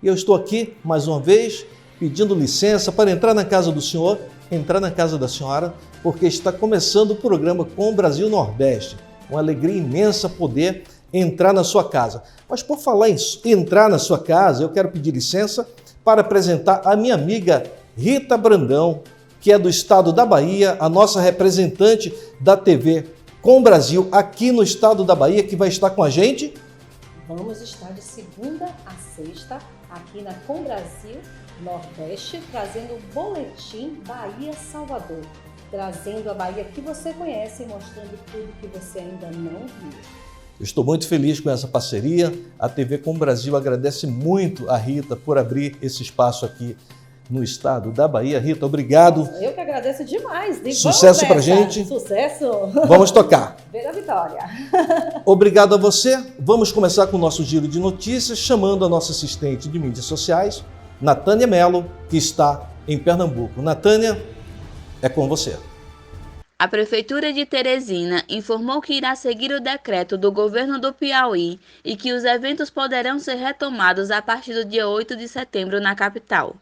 E eu estou aqui, mais uma vez, pedindo licença para entrar na casa do senhor, entrar na casa da senhora, porque está começando o programa Com o Brasil Nordeste. Uma alegria imensa poder entrar na sua casa. Mas por falar em entrar na sua casa, eu quero pedir licença para apresentar a minha amiga Rita Brandão, que é do estado da Bahia, a nossa representante da TV Com o Brasil aqui no estado da Bahia, que vai estar com a gente. Vamos estar de segunda a sexta aqui na Com Brasil Nordeste, trazendo o Boletim Bahia Salvador, trazendo a Bahia que você conhece e mostrando tudo que você ainda não viu. Eu estou muito feliz com essa parceria. A TV Com o Brasil agradece muito a Rita por abrir esse espaço aqui no estado da Bahia. Rita, obrigado. Eu que agradeço demais. Sucesso pra gente. Sucesso. Vamos tocar. Ver a vitória. Obrigado a você. Vamos começar com o nosso giro de notícias, chamando a nossa assistente de mídias sociais, Natânia Mello, que está em Pernambuco. Natânia, é com você. A Prefeitura de Teresina informou que irá seguir o decreto do governo do Piauí e que os eventos poderão ser retomados a partir do dia 8 de setembro na capital.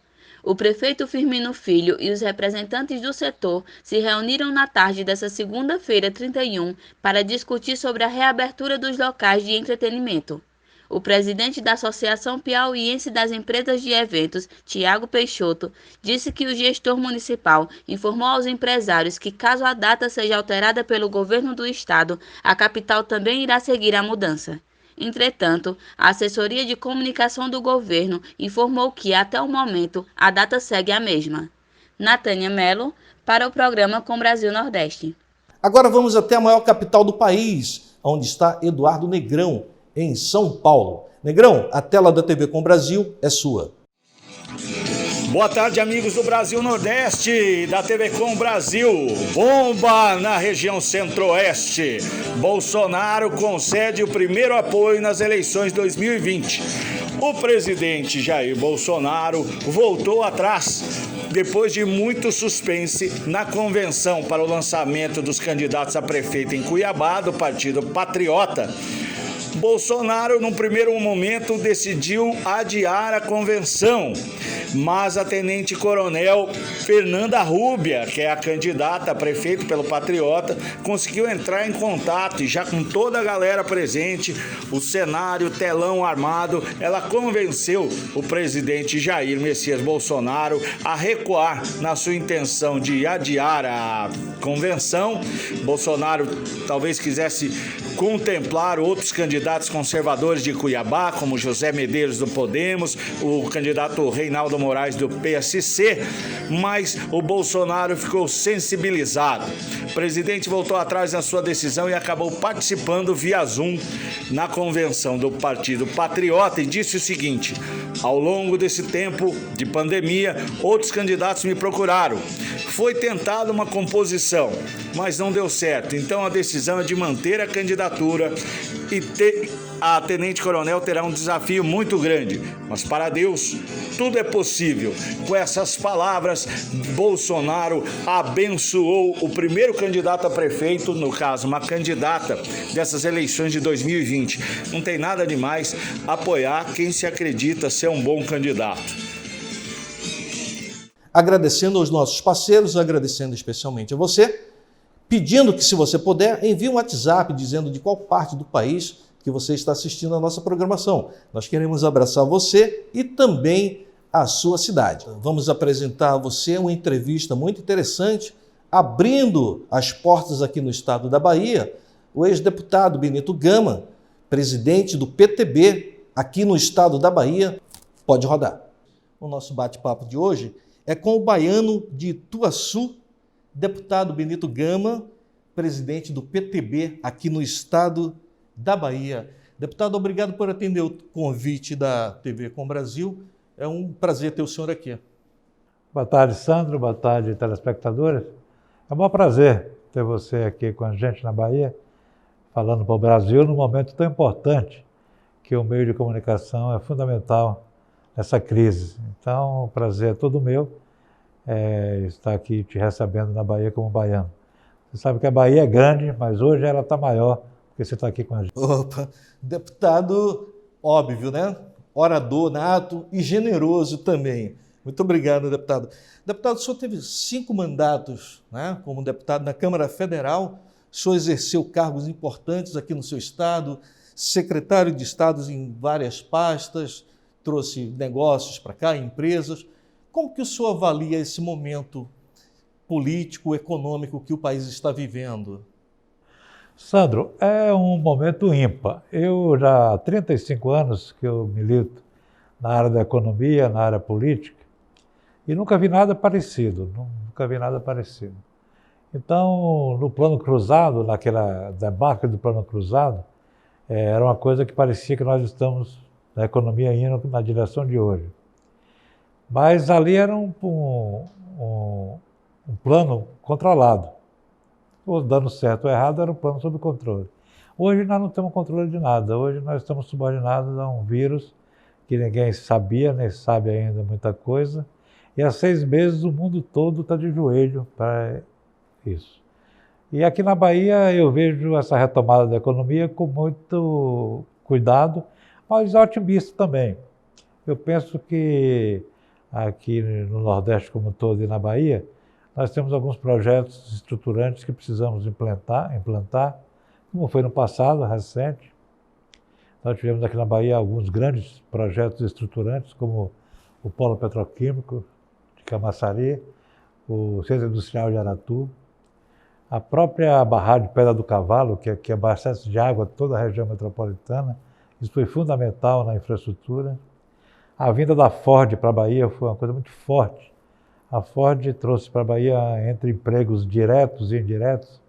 O prefeito Firmino Filho e os representantes do setor se reuniram na tarde desta segunda-feira, 31, para discutir sobre a reabertura dos locais de entretenimento. O presidente da Associação Piauiense das Empresas de Eventos, Tiago Peixoto, disse que o gestor municipal informou aos empresários que, caso a data seja alterada pelo governo do estado, a capital também irá seguir a mudança. Entretanto, a assessoria de comunicação do governo informou que, até o momento, a data segue a mesma. Natânia Mello, para o programa Com Brasil Nordeste. Agora vamos até a maior capital do país, onde está Eduardo Negrão, em São Paulo. Negrão, a tela da TV Com Brasil é sua. Boa tarde, amigos do Brasil Nordeste, da TV Com Brasil. Bomba na região centro-oeste. Bolsonaro concede o primeiro apoio nas eleições 2020. O presidente Jair Bolsonaro voltou atrás, depois de muito suspense na convenção para o lançamento dos candidatos a prefeito em Cuiabá, do Partido Patriota. Bolsonaro, num primeiro momento, decidiu adiar a convenção, mas a tenente-coronel Fernanda Rúbia, que é a candidata a prefeito pelo Patriota, conseguiu entrar em contato e já com toda a galera presente, o cenário, o telão armado, ela convenceu o presidente Jair Messias Bolsonaro a recuar na sua intenção de adiar a convenção. Bolsonaro talvez quisesse contemplar outros candidatos conservadores de Cuiabá, como José Medeiros do Podemos, o candidato Reinaldo Moraes do PSC, mas o Bolsonaro ficou sensibilizado. O presidente voltou atrás na sua decisão e acabou participando via Zoom na convenção do Partido Patriota e disse o seguinte: ao longo desse tempo de pandemia, outros candidatos me procuraram. Foi tentada uma composição, mas não deu certo. Então a decisão é de manter a candidatura e a tenente-coronel terá um desafio muito grande. Mas para Deus, tudo é possível. Com essas palavras, Bolsonaro abençoou o primeiro candidato a prefeito, no caso, uma candidata dessas eleições de 2020. Não tem nada de mais apoiar quem se acredita ser um bom candidato. Agradecendo aos nossos parceiros, agradecendo especialmente a você, pedindo que, se você puder, envie um WhatsApp dizendo de qual parte do país que você está assistindo a nossa programação. Nós queremos abraçar você e também a sua cidade. Vamos apresentar a você uma entrevista muito interessante, abrindo as portas aqui no estado da Bahia, o ex-deputado Benito Gama, presidente do PTB aqui no estado da Bahia. Pode rodar. O nosso bate-papo de hoje é com o baiano de Ituaçu, deputado Benito Gama, presidente do PTB aqui no estado da Bahia. Deputado, obrigado por atender o convite da TV Com Brasil. É um prazer ter o senhor aqui. Boa tarde, Sandro. Boa tarde, telespectadores. É um bom prazer ter você aqui com a gente na Bahia, falando para o Brasil num momento tão importante que o meio de comunicação é fundamental nessa crise. Então, o prazer é todo meu estar aqui te recebendo na Bahia como baiano. Você sabe que a Bahia é grande, mas hoje ela está maior porque você está aqui com a gente. Opa, deputado, óbvio, né? orador nato e generoso também. Muito obrigado, deputado. Deputado, o senhor teve 5 mandatos, né, como deputado na Câmara Federal, o senhor exerceu cargos importantes aqui no seu estado, secretário de Estado em várias pastas, trouxe negócios para cá, empresas. Como que o senhor avalia esse momento político, econômico que o país está vivendo? Sandro, é um momento ímpar. Eu já há 35 anos que eu milito na área da economia, na área política, e nunca vi nada parecido, Então, no plano cruzado, naquela debacle do plano cruzado, era uma coisa que parecia que nós estamos na economia indo na direção de hoje. Mas ali era um plano controlado. Ou dando certo ou errado, era um plano sob controle. Hoje nós não temos controle de nada. Hoje nós estamos subordinados a um vírus que ninguém sabia, nem sabe ainda muita coisa. E há 6 meses o mundo todo está de joelho para isso. E aqui na Bahia eu vejo essa retomada da economia com muito cuidado, mas otimista também. Eu penso que aqui no Nordeste como um todo e na Bahia, nós temos alguns projetos estruturantes que precisamos implantar, como foi no passado, recente. Nós tivemos aqui na Bahia alguns grandes projetos estruturantes, como o Polo Petroquímico de Camaçari, o Centro Industrial de Aratu, a própria barragem de Pedra do Cavalo, que abastece de água toda a região metropolitana. Isso foi fundamental na infraestrutura. A vinda da Ford para a Bahia foi uma coisa muito forte. A Ford trouxe para a Bahia, entre empregos diretos e indiretos,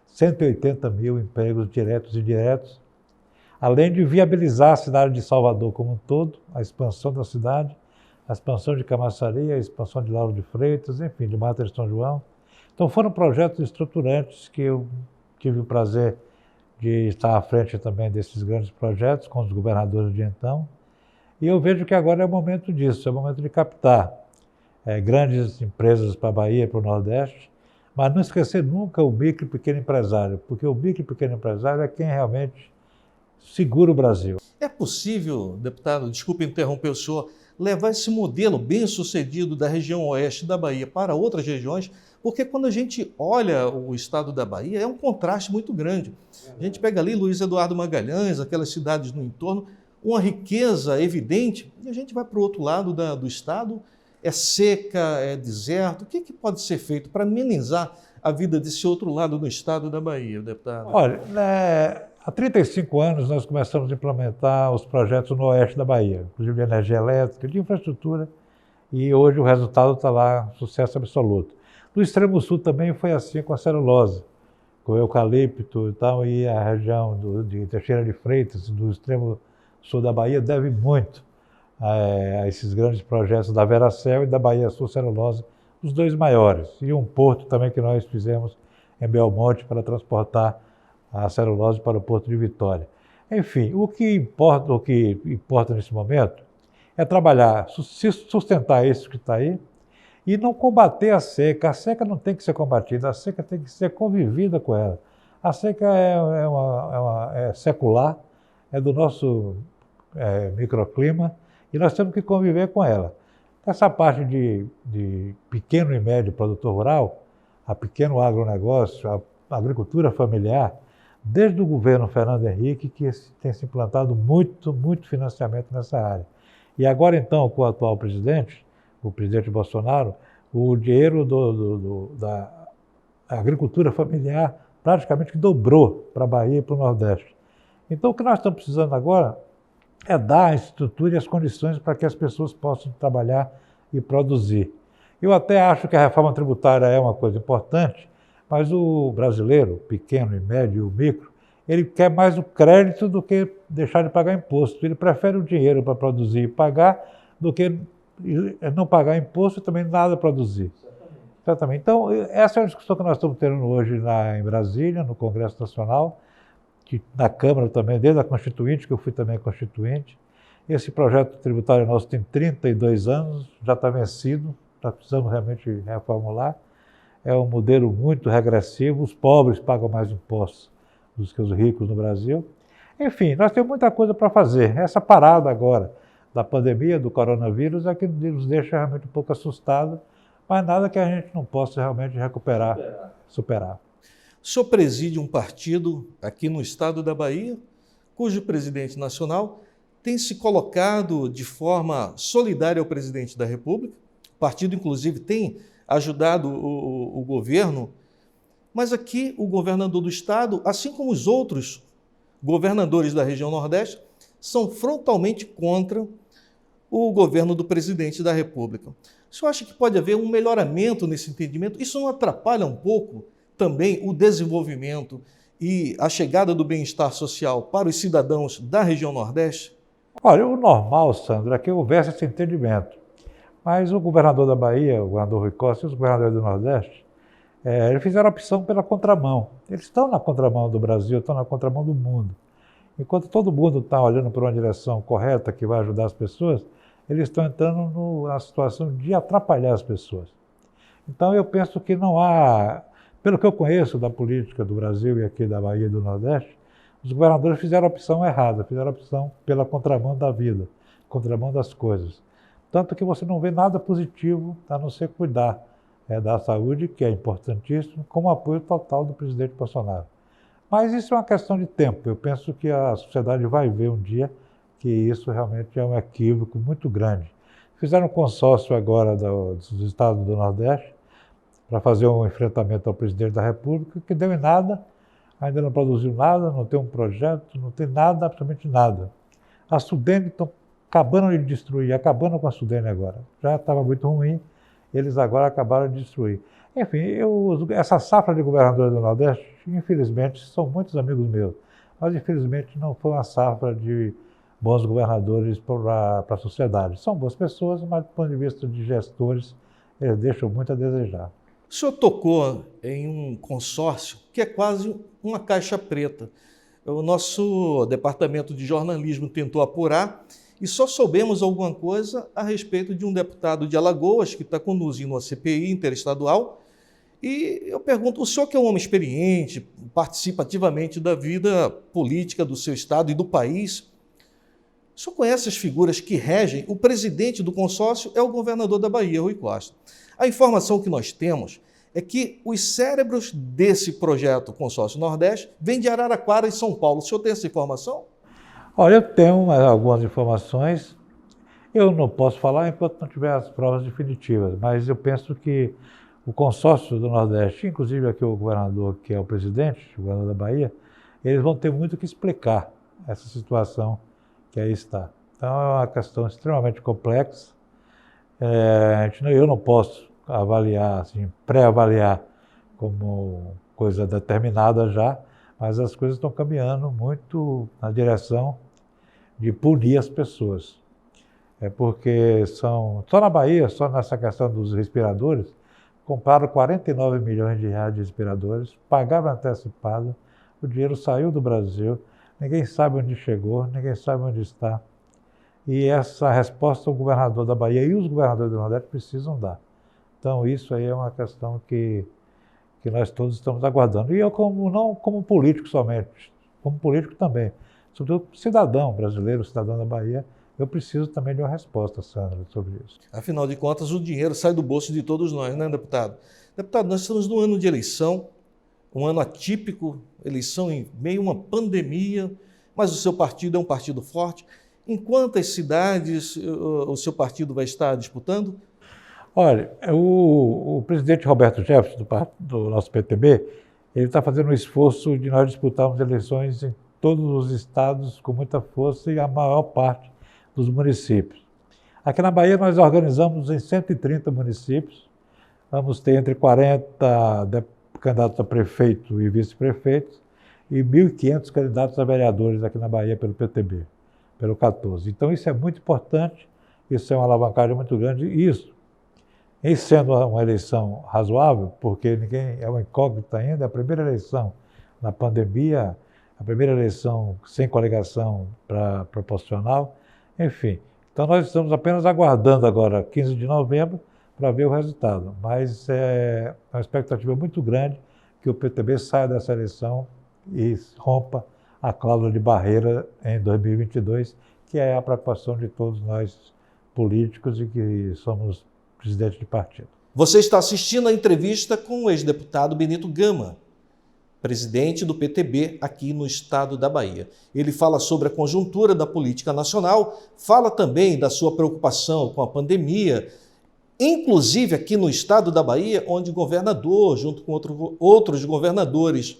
180 mil empregos diretos e indiretos, além de viabilizar a cidade de Salvador como um todo, a expansão da cidade, a expansão de Camaçari, a expansão de Lauro de Freitas, enfim, de Mata de São João. Então foram projetos estruturantes que eu tive o prazer de estar à frente também desses grandes projetos com os governadores de então. E eu vejo que agora é o momento disso, é o momento de captar grandes empresas para a Bahia, para o Nordeste, mas não esquecer nunca o micro e pequeno empresário, porque o micro e pequeno empresário é quem realmente segura o Brasil. É possível, deputado, desculpe interromper o senhor, levar esse modelo bem-sucedido da região oeste da Bahia para outras regiões? Porque quando a gente olha o estado da Bahia, é um contraste muito grande. A gente pega ali Luiz Eduardo Magalhães, aquelas cidades no entorno, uma riqueza evidente, e a gente vai para o outro lado do estado, é seca, é deserto. O que pode ser feito para amenizar a vida desse outro lado do estado da Bahia, deputado? Olha, há 35 anos nós começamos a implementar os projetos no oeste da Bahia, inclusive de energia elétrica, de infraestrutura, e hoje o resultado está lá, sucesso absoluto. No extremo sul também foi assim com a celulose, com o eucalipto e tal, e a região de Teixeira de Freitas, do extremo sul da Bahia, deve muito a esses grandes projetos da Veracel e da Bahia Sul Celulose, os 2 maiores. E um porto também que nós fizemos em Belmonte para transportar a celulose para o Porto de Vitória. Enfim, o que importa nesse momento é trabalhar, sustentar isso que está aí e não combater a seca. A seca não tem que ser combatida, a seca tem que ser convivida com ela. A seca é secular, é do nosso microclima e nós temos que conviver com ela. Essa parte de pequeno e médio produtor rural, a pequeno agronegócio, a agricultura familiar, desde o governo Fernando Henrique, que tem se implantado muito financiamento nessa área. E agora, então, com o atual presidente, o presidente Bolsonaro, o dinheiro da agricultura familiar praticamente que dobrou para a Bahia e para o Nordeste. Então, o que nós estamos precisando agora é dar a estrutura e as condições para que as pessoas possam trabalhar e produzir. Eu até acho que a reforma tributária é uma coisa importante, mas o brasileiro, pequeno e médio, o micro, ele quer mais o crédito do que deixar de pagar imposto. Ele prefere o dinheiro para produzir e pagar do que não pagar imposto e também nada produzir. Exatamente. Então, essa é a discussão que nós estamos tendo hoje em Brasília, no Congresso Nacional, na Câmara também, desde a Constituinte, que eu fui também constituinte. Esse projeto tributário nosso tem 32 anos, já está vencido, nós precisamos realmente reformular. É um modelo muito regressivo, os pobres pagam mais impostos do que os ricos no Brasil. Enfim, nós temos muita coisa para fazer. Essa parada agora da pandemia, do coronavírus, é que nos deixa realmente um pouco assustados, mas nada que a gente não possa realmente superar. O senhor preside um partido aqui no estado da Bahia, cujo presidente nacional tem se colocado de forma solidária ao presidente da República. O partido, inclusive, tem ajudado o governo, mas aqui o governador do estado, assim como os outros governadores da região Nordeste, são frontalmente contra o governo do presidente da República. O senhor acha que pode haver um melhoramento nesse entendimento? Isso não atrapalha um pouco também o desenvolvimento e a chegada do bem-estar social para os cidadãos da região Nordeste? Olha, o normal, Sandro, é que houvesse esse entendimento. Mas o governador da Bahia, o governador Rui Costa e os governadores do Nordeste, eles fizeram a opção pela contramão. Eles estão na contramão do Brasil, estão na contramão do mundo. Enquanto todo mundo está olhando por uma direção correta que vai ajudar as pessoas, eles estão entrando na situação de atrapalhar as pessoas. Então eu penso que não há, pelo que eu conheço da política do Brasil e aqui da Bahia e do Nordeste, os governadores fizeram a opção errada, fizeram a opção pela contramão da vida, contramão das coisas. Tanto que você não vê nada positivo a não ser cuidar da saúde, que é importantíssimo, com o apoio total do presidente Bolsonaro. Mas isso é uma questão de tempo. Eu penso que a sociedade vai ver um dia que isso realmente é um equívoco muito grande. Fizeram um consórcio agora dos estados do Nordeste para fazer um enfrentamento ao presidente da República, que deu em nada, ainda não produziu nada, não tem um projeto, não tem nada, absolutamente nada. A Sudene estão acabando de destruir, acabando com a Sudene agora. Já estava muito ruim, eles agora acabaram de destruir. Enfim, essa safra de governadores do Nordeste, infelizmente, são muitos amigos meus, mas infelizmente não foi uma safra de bons governadores para a sociedade. São boas pessoas, mas do ponto de vista de gestores, eles deixam muito a desejar. O senhor tocou em um consórcio que é quase uma caixa preta. O nosso departamento de jornalismo tentou apurar e só soubemos alguma coisa a respeito de um deputado de Alagoas que está conduzindo uma CPI interestadual. E eu pergunto, o senhor que é um homem experiente, participa ativamente da vida política do seu estado e do país, o senhor conhece as figuras que regem? O presidente do consórcio é o governador da Bahia, Rui Costa. A informação que nós temos é que os cérebros desse projeto Consórcio Nordeste vêm de Araraquara e São Paulo. O senhor tem essa informação? Olha, eu tenho algumas informações. Eu não posso falar enquanto não tiver as provas definitivas, mas eu penso que o consórcio do Nordeste, inclusive aqui o governador, que é o presidente, o governador da Bahia, eles vão ter muito que explicar essa situação que aí está. Então é uma questão extremamente complexa. Eu não posso avaliar, assim, pré-avaliar como coisa determinada já, mas as coisas estão caminhando muito na direção de punir as pessoas. Porque só na Bahia, só nessa questão dos respiradores, compraram 49 milhões de reais de respiradores, pagaram antecipado, o dinheiro saiu do Brasil, ninguém sabe onde chegou, ninguém sabe onde está. E essa resposta o governador da Bahia e os governadores do Nordeste precisam dar. Então isso aí é uma questão que nós todos estamos aguardando. E eu não como político somente, como político também, sobretudo cidadão brasileiro, cidadão da Bahia, eu preciso também de uma resposta, Sandra, sobre isso. Afinal de contas, o dinheiro sai do bolso de todos nós, né, deputado? Deputado, nós estamos num ano de eleição, um ano atípico, eleição em meio a uma pandemia, mas o seu partido é um partido forte. Em quantas cidades o seu partido vai estar disputando? Olha, o presidente Roberto Jefferson, do nosso PTB, ele está fazendo um esforço de nós disputarmos eleições em todos os estados com muita força e a maior parte dos municípios. Aqui na Bahia nós organizamos em 130 municípios, vamos ter entre 40 candidatos a prefeito e vice-prefeito e 1.500 candidatos a vereadores aqui na Bahia pelo PTB, pelo 14. Então isso é muito importante, isso é uma alavancagem muito grande e isso, em sendo uma eleição razoável, porque ninguém é uma incógnita ainda, a primeira eleição na pandemia, a primeira eleição sem coligação proporcional, enfim. Então nós estamos apenas aguardando agora, 15 de novembro, para ver o resultado. Mas é uma expectativa muito grande que o PTB saia dessa eleição e rompa a cláusula de barreira em 2022, que é a preocupação de todos nós políticos e que somos presidentes de partido. Você está assistindo a entrevista com o ex-deputado Benito Gama, presidente do PTB aqui no estado da Bahia. Ele fala sobre a conjuntura da política nacional, fala também da sua preocupação com a pandemia, inclusive aqui no estado da Bahia, onde o governador, junto com outros governadores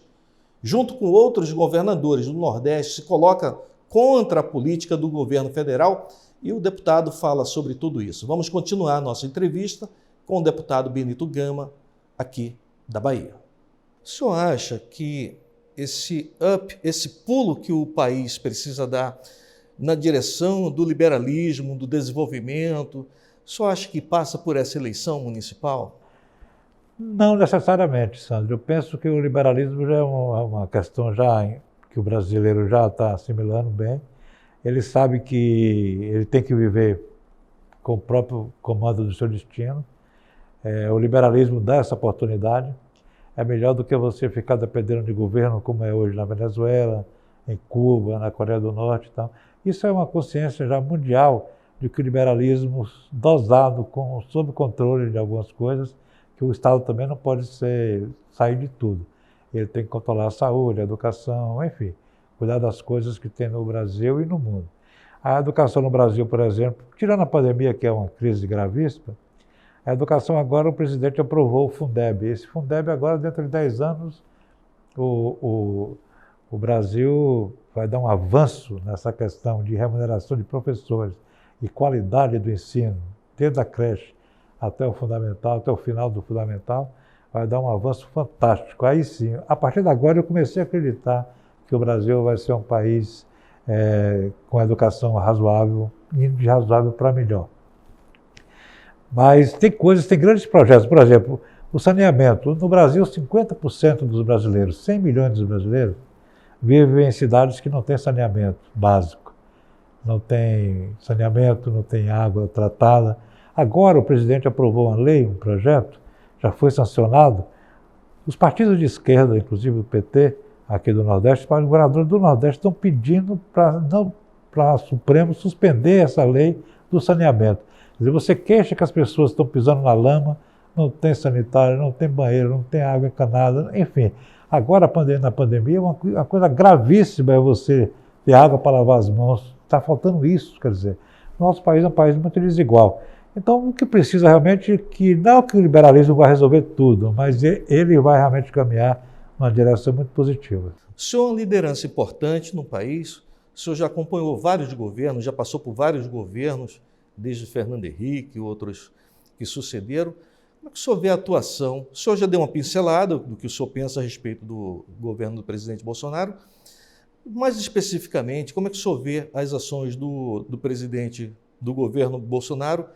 do Nordeste, se coloca contra a política do governo federal, e o deputado fala sobre tudo isso. Vamos continuar a nossa entrevista com o deputado Benito Gama, aqui da Bahia. O senhor acha que esse pulo que o país precisa dar na direção do liberalismo, do desenvolvimento, o senhor acha que passa por essa eleição municipal? Não necessariamente, Sandro. Eu penso que o liberalismo já é uma questão que o brasileiro já está assimilando bem. Ele sabe que ele tem que viver com o próprio comando do seu destino. O liberalismo dá essa oportunidade. É melhor do que você ficar dependendo de governo, como é hoje na Venezuela, em Cuba, na Coreia do Norte e tal. Isso é uma consciência já mundial de que o liberalismo dosado, sob controle de algumas coisas, que o Estado também não pode sair de tudo. Ele tem que controlar a saúde, a educação, enfim, cuidar das coisas que tem no Brasil e no mundo. A educação no Brasil, por exemplo, tirando a pandemia, que é uma crise gravíssima, a educação agora, o presidente aprovou o Fundeb. Esse Fundeb agora, dentro de 10 anos, o Brasil vai dar um avanço nessa questão de remuneração de professores e qualidade do ensino, desde a creche até o fundamental, até o final do fundamental, vai dar um avanço fantástico. Aí sim, a partir de agora eu comecei a acreditar que o Brasil vai ser um país com educação razoável, indo de razoável para melhor. Mas tem grandes projetos. Por exemplo, o saneamento. No Brasil, 50% dos brasileiros, 100 milhões de brasileiros, vivem em cidades que não têm saneamento básico. Não tem saneamento, não tem água tratada. Agora o presidente aprovou uma lei, um projeto, já foi sancionado. Os partidos de esquerda, inclusive o PT, aqui do Nordeste, os governadores do Nordeste estão pedindo para o Supremo suspender essa lei do saneamento. Quer dizer, você queixa que as pessoas estão pisando na lama, não tem sanitário, não tem banheiro, não tem água encanada, enfim. Agora, na pandemia, uma coisa gravíssima é você ter água para lavar as mãos. Está faltando isso, quer dizer. Nosso país é um país muito desigual. Então, o que precisa realmente é não que o liberalismo vai resolver tudo, mas ele vai realmente caminhar numa direção muito positiva. O senhor é uma liderança importante no país, o senhor já acompanhou vários governos, já passou por vários governos, desde Fernando Henrique e outros que sucederam. Como é que o senhor vê a atuação? O senhor já deu uma pincelada do que o senhor pensa a respeito do governo do presidente Bolsonaro. Mais especificamente, como é que o senhor vê as ações do presidente do governo Bolsonaro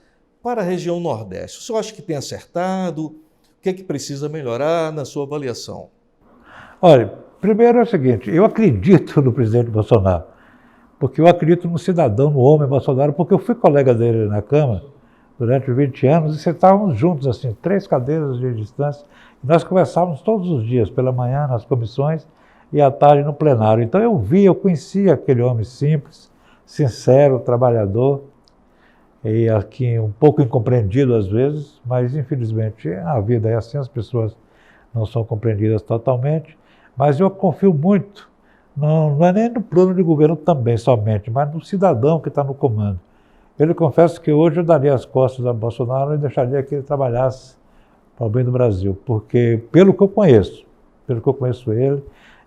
para a região Nordeste? O senhor acha que tem acertado? O que é que precisa melhorar na sua avaliação? Olha, primeiro é o seguinte, eu acredito no presidente Bolsonaro, porque eu acredito no cidadão, no homem Bolsonaro, porque eu fui colega dele na Câmara durante 20 anos e sentávamos juntos, assim, 3 cadeiras de distância, e nós conversávamos todos os dias, pela manhã nas comissões e à tarde no plenário. Então eu conhecia aquele homem simples, sincero, trabalhador, e aqui um pouco incompreendido às vezes, mas infelizmente a vida é assim, as pessoas não são compreendidas totalmente, mas eu confio muito, não é nem no plano de governo também somente, mas no cidadão que está no comando. Eu lhe confesso que hoje eu daria as costas a Bolsonaro e deixaria que ele trabalhasse para o bem do Brasil, porque pelo que eu conheço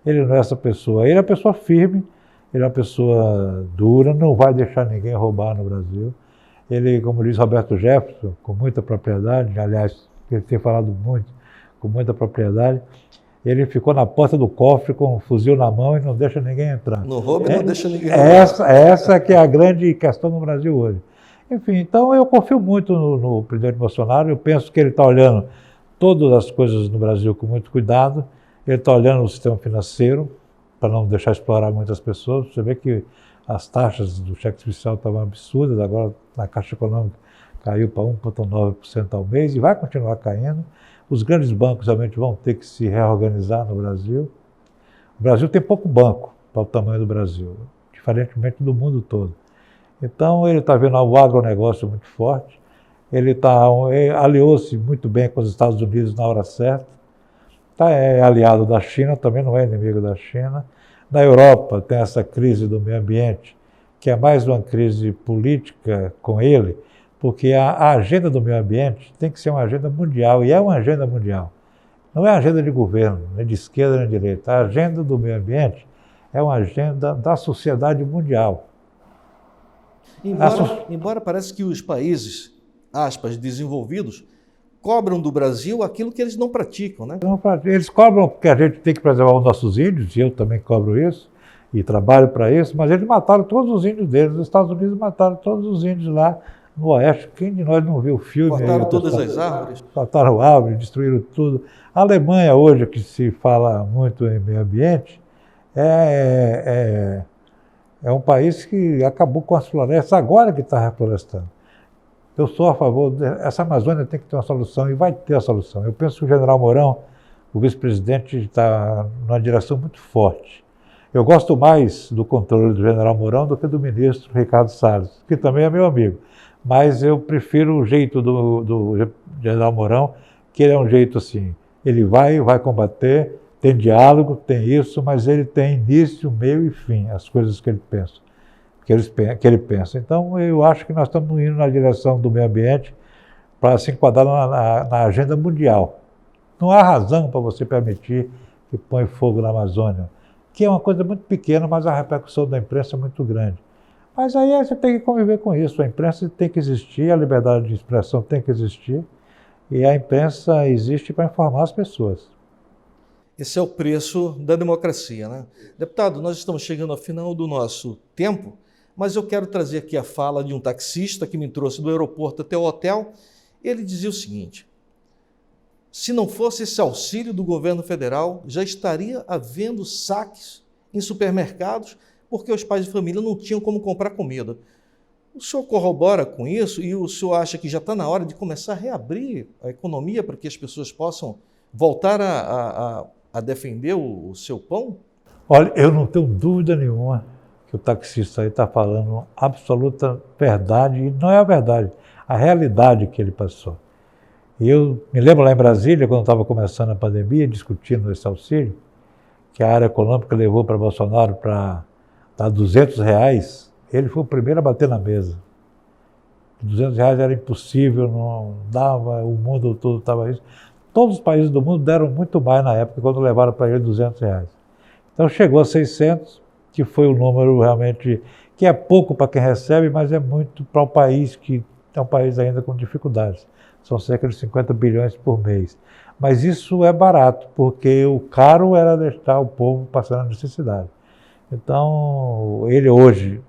ele não é essa pessoa, ele é uma pessoa firme, ele é uma pessoa dura, não vai deixar ninguém roubar no Brasil. Ele, como diz Roberto Jefferson, com muita propriedade, aliás, ele tem falado muito, com muita propriedade, ele ficou na porta do cofre com um fuzil na mão e não deixa ninguém entrar. Não rouba e não deixa ninguém entrar. Essa que é a grande questão no Brasil hoje. Enfim, então eu confio muito no presidente Bolsonaro, eu penso que ele está olhando todas as coisas no Brasil com muito cuidado, ele está olhando o sistema financeiro, para não deixar explorar muitas pessoas. Você vê que as taxas do cheque especial estavam absurdas, agora na Caixa Econômica caiu para 1,9% ao mês e vai continuar caindo. Os grandes bancos realmente vão ter que se reorganizar no Brasil. O Brasil tem pouco banco para o tamanho do Brasil, diferentemente do mundo todo. Então, ele está vendo o agronegócio muito forte, ele aliou-se muito bem com os Estados Unidos na hora certa, é aliado da China, também não é inimigo da China. Na Europa tem essa crise do meio ambiente, que é mais uma crise política com ele, porque a agenda do meio ambiente tem que ser uma agenda mundial, e é uma agenda mundial. Não é agenda de governo, nem de esquerda nem de direita. A agenda do meio ambiente é uma agenda da sociedade mundial. Embora pareça que os países, aspas, desenvolvidos, cobram do Brasil aquilo que eles não praticam, né? Eles cobram porque a gente tem que preservar os nossos índios, e eu também cobro isso, e trabalho para isso, mas eles mataram todos os índios deles. Os Estados Unidos mataram todos os índios lá no Oeste. Quem de nós não viu o filme? Cortaram todas as árvores. Cortaram árvores, destruíram tudo. A Alemanha hoje, que se fala muito em meio ambiente, é um país que acabou com as florestas, agora que está reflorestando. Eu sou a favor, essa Amazônia tem que ter uma solução, e vai ter a solução. Eu penso que o general Mourão, o vice-presidente, está numa direção muito forte. Eu gosto mais do controle do general Mourão do que do ministro Ricardo Salles, que também é meu amigo. Mas eu prefiro o jeito do general Mourão, que ele é um jeito assim, ele vai combater, tem diálogo, tem isso, mas ele tem início, meio e fim, as coisas que ele pensa. Que ele pensa. Então, eu acho que nós estamos indo na direção do meio ambiente para se enquadrar na agenda mundial. Não há razão para você permitir que põe fogo na Amazônia, que é uma coisa muito pequena, mas a repercussão da imprensa é muito grande. Mas aí você tem que conviver com isso. A imprensa tem que existir, a liberdade de expressão tem que existir, e a imprensa existe para informar as pessoas. Esse é o preço da democracia, né? Deputado, nós estamos chegando ao final do nosso tempo, mas eu quero trazer aqui a fala de um taxista que me trouxe do aeroporto até o hotel. Ele dizia o seguinte: se não fosse esse auxílio do governo federal, já estaria havendo saques em supermercados, porque os pais de família não tinham como comprar comida. O senhor corrobora com isso e o senhor acha que já está na hora de começar a reabrir a economia para que as pessoas possam voltar a defender o seu pão? Olha, eu não tenho dúvida nenhuma que o taxista aí está falando absoluta verdade, e não é a verdade, a realidade que ele passou. E eu me lembro lá em Brasília, quando estava começando a pandemia, discutindo esse auxílio, que a área econômica levou para Bolsonaro para dar R$200, ele foi o primeiro a bater na mesa. R$200 era impossível, não dava, o mundo todo estava isso. Todos os países do mundo deram muito mais na época, quando levaram para ele R$200. Então chegou a 600, que foi o número realmente, que é pouco para quem recebe, mas é muito para um país que é um país ainda com dificuldades. São cerca de 50 bilhões por mês. Mas isso é barato, porque o caro era deixar o povo passando necessidade. Então, ele hoje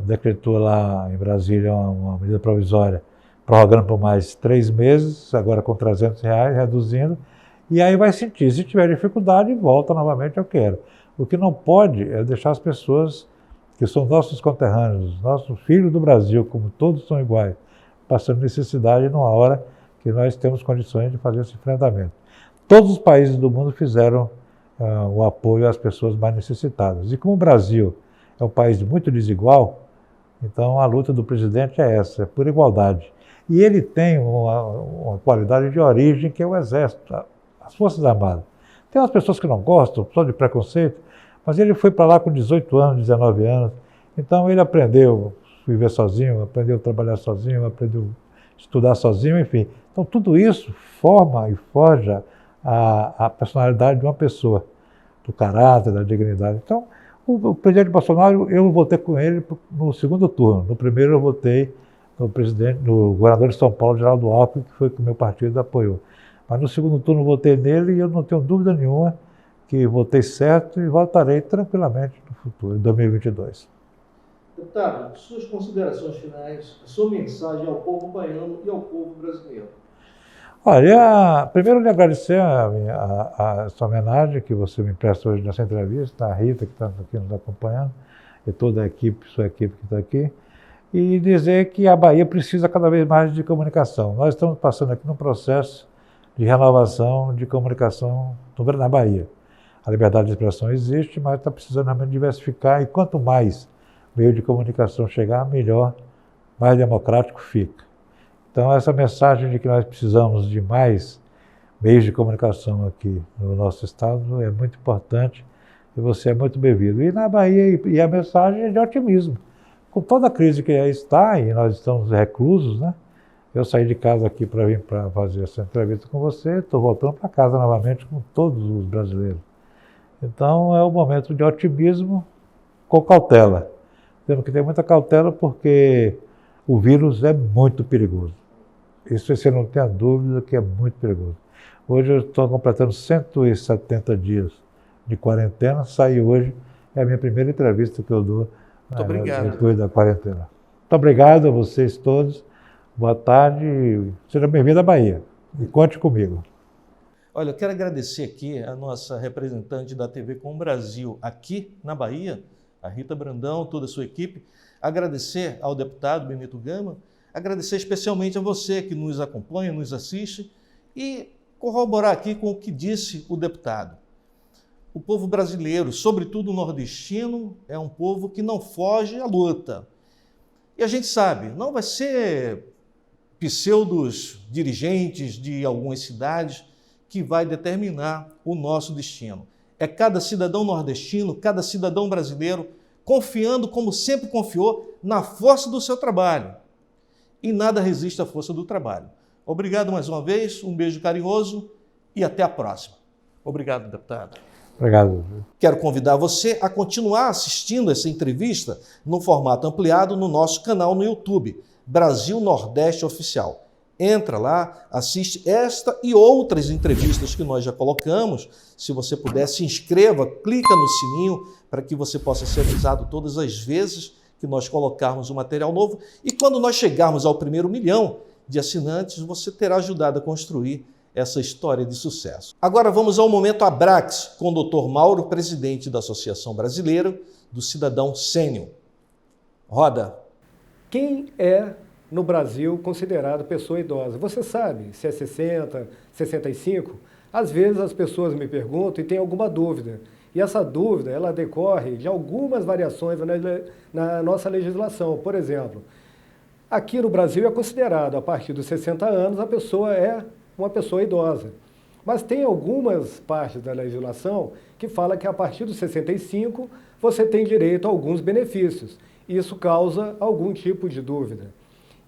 decretou lá em Brasília uma medida provisória, prorrogando por mais 3 meses, agora com R$300, reduzindo, e aí vai sentir. Se tiver dificuldade, volta novamente, eu quero. O que não pode é deixar as pessoas que são nossos conterrâneos, nossos filhos do Brasil, como todos são iguais, passando necessidade numa hora que nós temos condições de fazer esse enfrentamento. Todos os países do mundo fizeram o apoio às pessoas mais necessitadas. E como o Brasil é um país muito desigual, então a luta do presidente é essa, é por igualdade. E ele tem uma qualidade de origem que é o Exército, as Forças Armadas. Tem umas pessoas que não gostam, só de preconceito, mas ele foi para lá com 18 anos, 19 anos, então ele aprendeu a viver sozinho, aprendeu a trabalhar sozinho, aprendeu a estudar sozinho, enfim. Então tudo isso forma e forja a personalidade de uma pessoa, do caráter, da dignidade. Então, o presidente Bolsonaro, eu votei com ele no segundo turno. No primeiro eu votei no governador de São Paulo, Geraldo Alckmin, que foi que o meu partido apoiou. Mas no segundo turno eu votei nele e eu não tenho dúvida nenhuma que votei certo e votarei tranquilamente no futuro, em 2022. Deputado, suas considerações finais, a sua mensagem ao povo baiano e ao povo brasileiro. Olha, primeiro lhe agradecer a sua homenagem que você me presta hoje nessa entrevista, a Rita que está aqui nos acompanhando, e toda a equipe, sua equipe que está aqui, e dizer que a Bahia precisa cada vez mais de comunicação. Nós estamos passando aqui num processo de renovação de comunicação na Bahia. A liberdade de expressão existe, mas está precisando realmente diversificar, e quanto mais meio de comunicação chegar, melhor, mais democrático fica. Então, essa mensagem de que nós precisamos de mais meios de comunicação aqui no nosso estado é muito importante e você é muito bem-vindo. E na Bahia, e a mensagem é de otimismo. Com toda a crise que aí está, e nós estamos reclusos, né? Eu saí de casa aqui para vir para fazer essa entrevista com você, estou voltando para casa novamente com todos os brasileiros. Então, é um momento de otimismo com cautela. Temos que ter muita cautela porque o vírus é muito perigoso. Isso você não tem a dúvida que é muito perigoso. Hoje eu estou completando 170 dias de quarentena, saí hoje, é a minha primeira entrevista que eu dou depois da quarentena. Muito obrigado a vocês todos, boa tarde, seja bem-vindo à Bahia e conte comigo. Olha, eu quero agradecer aqui a nossa representante da TV Com Brasil aqui na Bahia, a Rita Brandão, toda a sua equipe, agradecer ao deputado Benito Gama, agradecer especialmente a você que nos acompanha, nos assiste e corroborar aqui com o que disse o deputado. O povo brasileiro, sobretudo o nordestino, é um povo que não foge à luta. E a gente sabe, não vai ser pseudos dirigentes de algumas cidades que vai determinar o nosso destino. É cada cidadão nordestino, cada cidadão brasileiro, confiando, como sempre confiou, na força do seu trabalho. E nada resiste à força do trabalho. Obrigado mais uma vez, um beijo carinhoso e até a próxima. Obrigado, deputado. Obrigado. Quero convidar você a continuar assistindo essa entrevista no formato ampliado no nosso canal no YouTube, Brasil Nordeste Oficial. Entra lá, assiste esta e outras entrevistas que nós já colocamos. Se você puder, se inscreva, clica no sininho para que você possa ser avisado todas as vezes que nós colocarmos um material novo. E quando nós chegarmos ao primeiro 1 milhão de assinantes, você terá ajudado a construir essa história de sucesso. Agora vamos ao Momento Abrax, com o Dr. Mauro, presidente da Associação Brasileira do Cidadão Sênior. Roda. Quem é, no Brasil, considerado pessoa idosa? Você sabe se é 60, 65? Às vezes as pessoas me perguntam e têm alguma dúvida. E essa dúvida, ela decorre de algumas variações na nossa legislação. Por exemplo, aqui no Brasil é considerado, a partir dos 60 anos, a pessoa é uma pessoa idosa. Mas tem algumas partes da legislação que fala que a partir dos 65 você tem direito a alguns benefícios. Isso causa algum tipo de dúvida.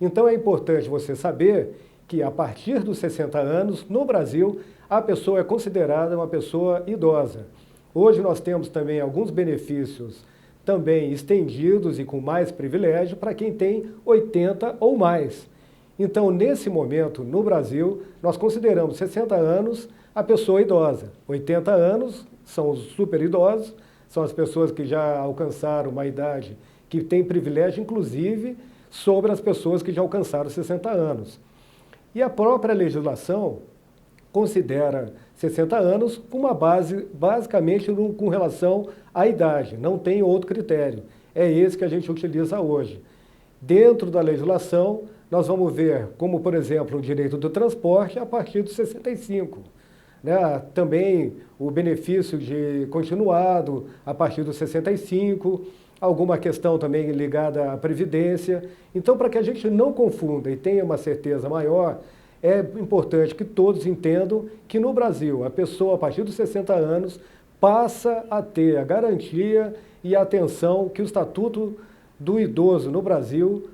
Então é importante você saber que a partir dos 60 anos, no Brasil, a pessoa é considerada uma pessoa idosa. Hoje nós temos também alguns benefícios também estendidos e com mais privilégio para quem tem 80 ou mais. Então, nesse momento, no Brasil, nós consideramos 60 anos a pessoa idosa. 80 anos são os super idosos, são as pessoas que já alcançaram uma idade que tem privilégio, inclusive, sobre as pessoas que já alcançaram 60 anos. E a própria legislação considera 60 anos com uma base, basicamente, com relação à idade. Não tem outro critério. É esse que a gente utiliza hoje. Dentro da legislação, nós vamos ver como, por exemplo, o direito do transporte a partir dos 65. Né? Também o benefício de continuado a partir dos 65, alguma questão também ligada à Previdência. Então, para que a gente não confunda e tenha uma certeza maior, é importante que todos entendam que no Brasil, a pessoa a partir dos 60 anos passa a ter a garantia e a atenção que o Estatuto do Idoso no Brasil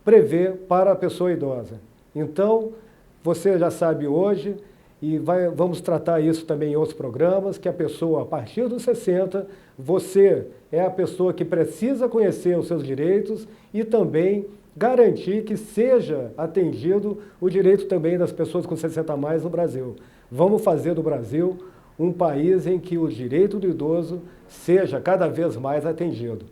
prevê para a pessoa idosa. Então, você já sabe hoje, e vamos tratar isso também em outros programas, que a pessoa, a partir dos 60, você é a pessoa que precisa conhecer os seus direitos e também garantir que seja atendido o direito também das pessoas com 60 a mais no Brasil. Vamos fazer do Brasil um país em que o direito do idoso seja cada vez mais atendido.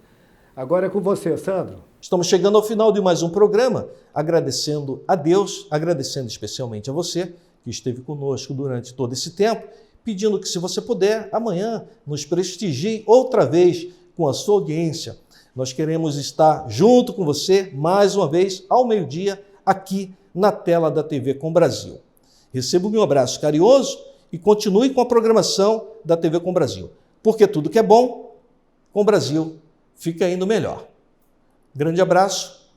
Agora é com você, Sandro. Estamos chegando ao final de mais um programa, agradecendo a Deus, agradecendo especialmente a você que esteve conosco durante todo esse tempo, pedindo que, se você puder, amanhã nos prestigie outra vez com a sua audiência. Nós queremos estar junto com você mais uma vez ao meio-dia aqui na tela da TV Com Brasil. Receba o meu abraço carinhoso e continue com a programação da TV Com Brasil, porque tudo que é bom, com o Brasil fica indo melhor. Grande abraço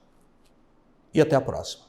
e até a próxima.